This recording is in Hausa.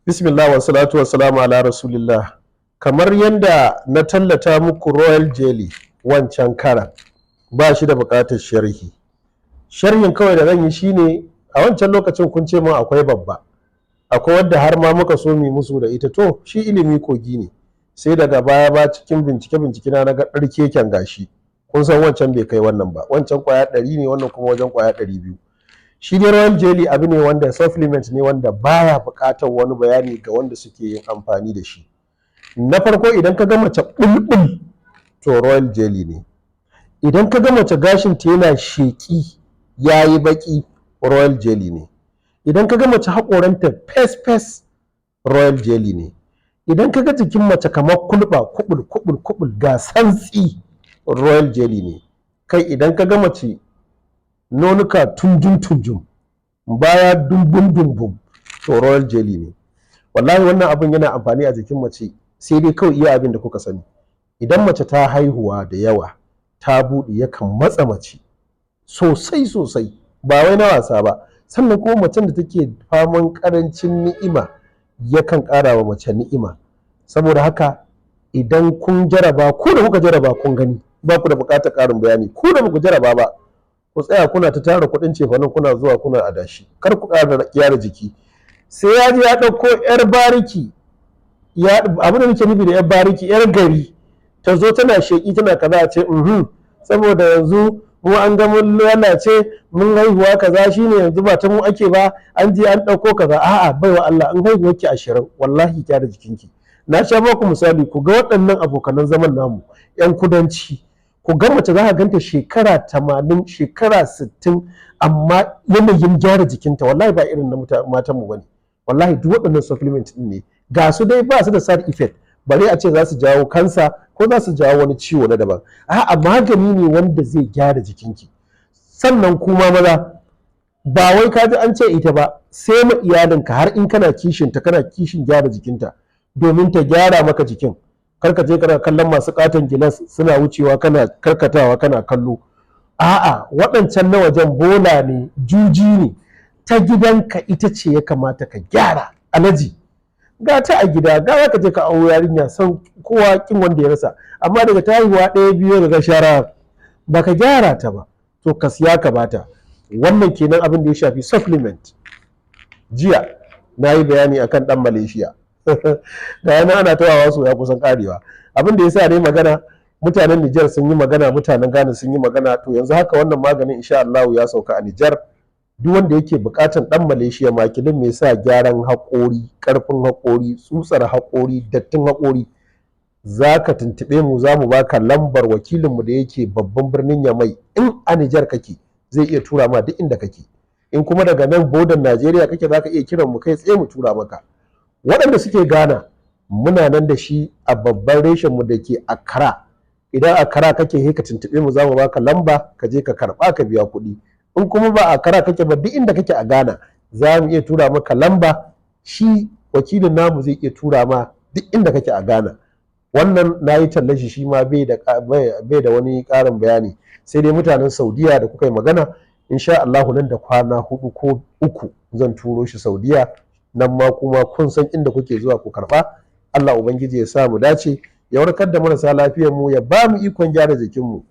Bismillah wa salatu wa salamu ala rasulillah. Kamar yadda na tallata muku Royal Jelly wancan karan ba shi da buƙatar sharhi. Sharhin kawai da zan yi shine a wancan lokacin kun ce min akwai babba. Akwai wadda har ma muka so mu musu da ita, to shi ilimi kogi ne. Sai daga baya ba cikin bincike na ga ɗarkeken gashi. Kun san wancan bai kai wannan ba. Wancan kwaya 100 ne, wannan kuma wajen kwaya 200. Shi dai Royal Jelly abu ne wanda supplement ne wanda baya buƙatar wani bayani ga wanda suke yin amfani da shi. Na farko idan ka ga mace bulbul to Royal Jelly ne. Idan ka ga mace gashin ta yana sheƙi yayi baki Royal Jelly ne. Idan ka ga mace haƙoranta fes Royal Jelly ne. Idan ka ga jikin mace kamar kulba kubul ga santsi Royal Jelly ne. Kai idan ka ga mace nonuka tunjum baya dumbum to Royal Jelly ne. Wallahi wannan abin yana amfani a jikin mace, sai dai kawai iya abin da kuka sani. Idan mace ta haihuwa da yawa ta buɗe yakan matsa mace sosai ba wai na wasa ba. Sannan kuma macen da take faman karancin ni'ima yakan ƙara wa mace ni'ima. Saboda haka idan kun jaraba, ku da kuka jaraba kun gani, ba ku da buƙatar ƙarin bayani. Ku da muku jaraba ba, ku tsaya kuna ta tara kuɗin cefanen kuna zuwa kuna adashi, kar ku ƙara gyara jiki. Sai ya je ya ɗauko 'yar bariki, abin da nake nufi da 'yar bariki 'yar gari, ta zo tana sheƙi tana kaza, a ce saboda yanzu mu an ga mun lalace mun haihuwa kaza shine yanzu ba ta mu ake ba, an je an ɗauko kaza. A'a baiwa Allah, an haihuwa ki 20 wallahi ki da jikinki. Na sha baku misali, ku ga waɗannan abokanan zaman namu 'yan kudanci, ku ga mace za ka ganta shekara 80 shekara 60 amma yanayin gyara jikinta wallahi ba irin na matan mu bane. Wallahi duk waɗannan supplement din ne, ga su dai ba su da side effect bare a ce za su jawo kansa ko za su jawo wani ciwo na daban. A'a magani ne wanda zai gyara jikinki. Sannan kuma maza, ba wai ka ji an ce ita ba, sai ma iyalinka har in kana kishin ta, kana kishin gyara jikinta domin ta gyara maka jikin. Kar ka je kana kallon masu katon gilas suna wucewa kana karkatawa kana kallo. A'a waɗancan na wajen bola ne, juji ne. Ta gidanka ita ce ya kamata ka gyara. Alaji ga ta a gida, ga ka je ka auro yarinya san kowa kin wanda ya rasa, amma daga ta haihuwa 1-2 daga shara ba ka gyara ta ba, to ka siya ka bata. Wannan kenan abin da ya shafi supplement. Jiya na yi bayani akan ɗan Malaysia ga yana ana tawawa su ya kusan karewa. Abin da ya sa dai magana, mutanen Nijar sun yi magana, mutanen Ghana sun yi magana, to yanzu haka wannan maganin insha Allah ya sauka a Nijar. Duk wanda yake bukatan ɗan Malaysia makilin mai sa gyaran haƙori, ƙarfin haƙori, tsutsar haƙori, dattin haƙori, za ka tuntuɓe mu, za mu baka lambar wakilinmu da yake babban birnin Yamai. In a Nijar kake zai iya tura ma duk inda kake. In kuma daga nan bodan Najeriya kake za ka iya kiran mu kai tsaye mu tura maka. Waɗanda suke Ghana muna nan da shi a babban reshen mu da ke Accra. Idan Accra kake he ka tuntuɓe mu, za mu baka lamba ka je ka karɓa ka biya kuɗi. In kuma ba Accra kake ba, duk inda kake a Ghana za mu iya tura maka lamba, shi wakilin namu zai iya tura ma duk inda kake a Ghana. Wannan na yi tallashi shi ma bai da wani ƙarin bayani, sai dai mutanen Saudiya da kuka yi magana, insha Allah nan da kwana 4 ko 3 zan turo shi Saudiya. Nan ma kuma kun san inda kuke zuwa ku karɓa. Allah Ubangiji ya sa mu dace, ya warkar da marasa lafiyar mu, ya ba mu ikon gyara jikin mu.